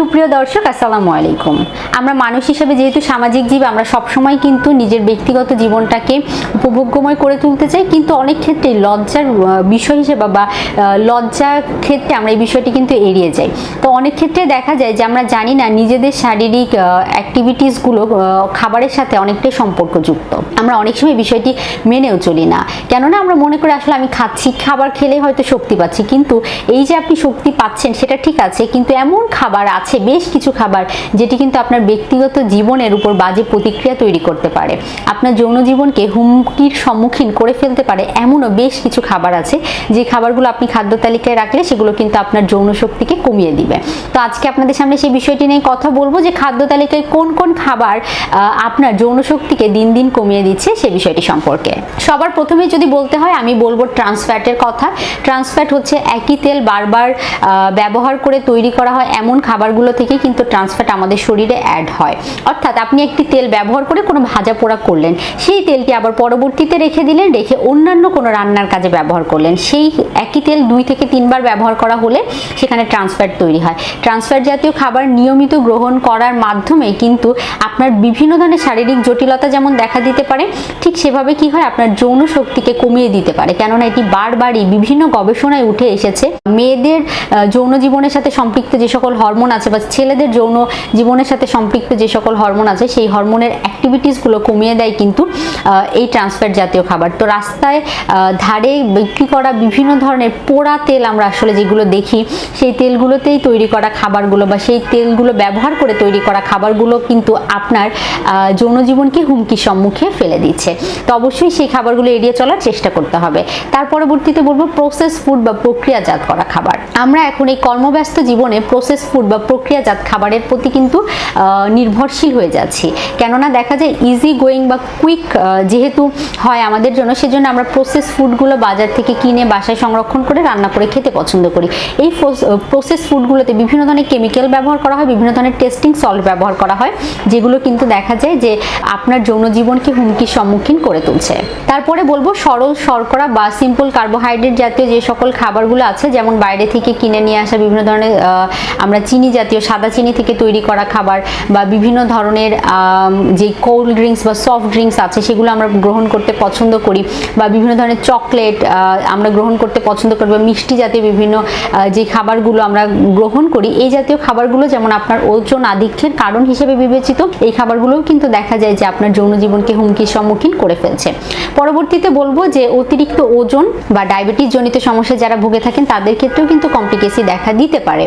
সুপ্রিয় দর্শক আসসালামু আলাইকুম। আমরা মানুষ হিসেবে যেহেতু সামাজিক জীব, আমরা সবসময় কিন্তু নিজের ব্যক্তিগত জীবনটাকে উপভোগ্যময় করে তুলতে চাই, কিন্তু অনেক ক্ষেত্রে লজ্জার বিষয় হিসেবে বা লজ্জার ক্ষেত্রে আমরা এই বিষয়টি কিন্তু এড়িয়ে যাই। তো অনেক ক্ষেত্রে দেখা যায় যে আমরা জানি না নিজেদের শারীরিক অ্যাক্টিভিটিসগুলো খাবারের সাথে অনেকটাই সম্পর্কযুক্ত। আমরা অনেক সময় বিষয়টি মেনেও চলি না, কেননা আমরা মনে করি আসলে আমি খাচ্ছি, খাবার খেলে হয়তো শক্তি পাচ্ছি। কিন্তু এই যে আপনি শক্তি পাচ্ছেন সেটা ঠিক আছে, কিন্তু এমন খাবার আছে, বেশ কিছু খাবার যেটি কিন্তু আপনার ব্যক্তিগত জীবনের উপর বাজে প্রতিক্রিয়া তৈরি করতে পারে, আপনার যৌন জীবনকে হুমকির সম্মুখীন করে ফেলতে পারে। এমনও বেশ কিছু খাবার আছে যে খাবারগুলো আপনি খাদ্য তালিকায় রাখলে সেগুলো কিন্তু আপনার যৌন শক্তিকে কমিয়ে দিবে। তো আজকে আপনাদের সামনে সেই বিষয়টি নিয়ে কথা বলবো যে খাদ্য তালিকায় কোন কোন খাবার আপনার যৌন শক্তিকে দিন দিন কমিয়ে দিচ্ছে সে বিষয়টি সম্পর্কে। সবার প্রথমে যদি বলতে হয়, আমি বলবো ট্রান্স ফ্যাটের কথা। ট্রান্স ফ্যাট হচ্ছে একই তেল বারবার ব্যবহার করে তৈরি করা হয় এমন খাবারগুলো থেকে কিন্তু ট্রান্স ফ্যাট আমাদের শরীরে অ্যাড হয়। অর্থাৎ আপনি একটি তেল ব্যবহার করে কোনো ভাজা পোড়া করলেন, সেই তেলটি আবার পরবর্তীতে রেখে দিলেন, রেখে অন্যান্য কোনো রান্নার কাজে ব্যবহার করলেন। সেই একই তেল 2 থেকে 3 বার ব্যবহার করা হলে সেখানে ট্রান্স ফ্যাট তৈরি হয়। ট্রান্স ফ্যাট জাতীয় খাবার নিয়মিত গ্রহণ করার মাধ্যমে কিন্তু আপনার বিভিন্ন ধরনের শারীরিক জটিলতা যেমন দেখা দিতে পারে, ঠিক সেভাবে কি হয় আপনার যৌন শক্তিকে কমিয়ে দিতে পারে। কেননা এটি বারবারই বিভিন্ন গবেষণায় উঠে এসেছে, মেয়েদের যৌন জীবনের সাথে সম্পৃক্ত যে সকল হরমোন আছে বা ছেলেদের যৌন জীবনের সাথে সম্পৃক্ত যে সকল হরমোন আছে সেই হরমোনের অ্যাক্টিভিটিসগুলো কমিয়ে দেয় কিন্তু এই ট্রান্স ফ্যাট জাতীয় খাবার। তো রাস্তায় ধারে বিক্রি করা বিভিন্ন ধরনের পোড়া তেল আমরা আসলে যেগুলো দেখি, সেই তেলগুলোতেই তৈরি করা খাবারগুলো বা সেই তেলগুলো ব্যবহার করে তৈরি করা খাবারগুলো কিন্তু আপনার যৌন জীবনকে হুমকির সম্মুখে ফেলে দিচ্ছে। তো অবশ্যই সেই খাবারগুলো এড়িয়ে চলার চেষ্টা করতে হবে। তার পরবর্তীতে বলবো প্রসেস ফুড বা প্রক্রিয়াজাত করা খাবার। আমরা এখন এই কর্মব্যস্ত জীবনে প্রসেস ফুড বা প্রক্রিয়াজাত খাবারের প্রতি কিন্তু নির্ভরশীল হয়ে যাচ্ছি। কেননা দেখা যায় ইজি গোয়িং বা কুইক যেহেতু হয় আমাদের জন্য, সেজন্য আমরা প্রসেস ফুডগুলো বাজার থেকে কিনে বাসায় সংরক্ষণ করে রান্না করে খেতে পছন্দ করি। এই প্রসেস ফুডগুলোতে বিভিন্ন ধরনের কেমিক্যাল ব্যবহার করা হয়, বিভিন্ন ধরনের টেস্টিং সল্ট ব্যবহার করা হয়, যেগুলো কিন্তু দেখা যায় যে আপনার যৌন জীবনকে হুমকির সম্মুখীন করে তুলছে। তারপরে বলবো সরল শর্করা বা সিম্পল কার্বোহাইড্রেট জাতীয় যে সকল খাবারগুলো আছে, যেমন বাইরে থেকে কিনে নিয়ে আসা বিভিন্ন ধরনের আমরা চিনি জাতীয় সাদা চিনি থেকে তৈরি করা খাবার বা বিভিন্ন ধরনের যে কোল্ড ড্রিঙ্কস বা সফট ড্রিঙ্কস আছে সেগুলো আমরা গ্রহণ করতে পছন্দ করি, বা বিভিন্ন ধরনের চকলেট আমরা গ্রহণ করতে পছন্দ করি, বা মিষ্টি জাতীয় বিভিন্ন যে খাবারগুলো আমরা গ্রহণ করি, এই জাতীয় খাবারগুলো যেমন আপনার ওজন আধিক্যের কারণ হিসেবে বিবেচিত, এই খাবারগুলোও কিন্তু দেখা যায় যে আপনার যৌন জীবনকে হুমকির সম্মুখীন করে ফেলছে। পরবর্তীতে বলবো যে অতিরিক্ত ওজন বা ডায়াবেটিস জনিত সমস্যা যারা ভুগে থাকেন তাদের ক্ষেত্রেও কিন্তু কমপ্লিকেসি দেখা দিতে পারে।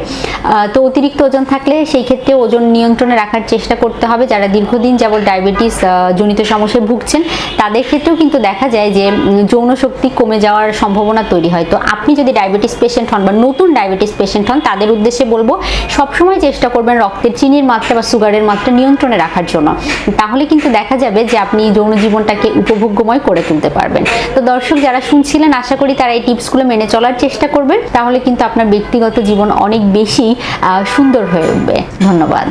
তো অতিরিক্ত ওজন থাকলে সেই ক্ষেত্রে ওজন নিয়ন্ত্রণে রাখার চেষ্টা করতে হবে। যারা দীর্ঘদিন যাবত ডায়াবেটিস জনিত সমস্যায় ভুগছেন তাদের ক্ষেত্রেও কিন্তু দেখা যায় যে যৌন শক্তি কমে যাওয়ার সম্ভাবনা তৈরি হয়। তো আপনি যদি ডায়াবেটিস পেশেন্ট হন বা নতুন ডায়াবেটিস পেশেন্ট হন, তাদের উদ্দেশ্যে বলবো সবসময় চেষ্টা করবেন রক্তের চিনির মাত্রা বা সুগারের মাত্রা নিয়ন্ত্রণে রাখার জন্য। তাহলে কিন্তু দেখা যাবে যে আপনি যৌন জীবনটাকে উপভোগ্যময় করে তুলতে পারবেন। তো দর্শক যারা শুনছিলেন, আশা করি তারা এই টিপসগুলো মেনে চলার চেষ্টা করবেন, তাহলে কিন্তু আপনার ব্যক্তিগত জীবন অনেক বেশি সুন্দর হয়ে উঠবে। ধন্যবাদ।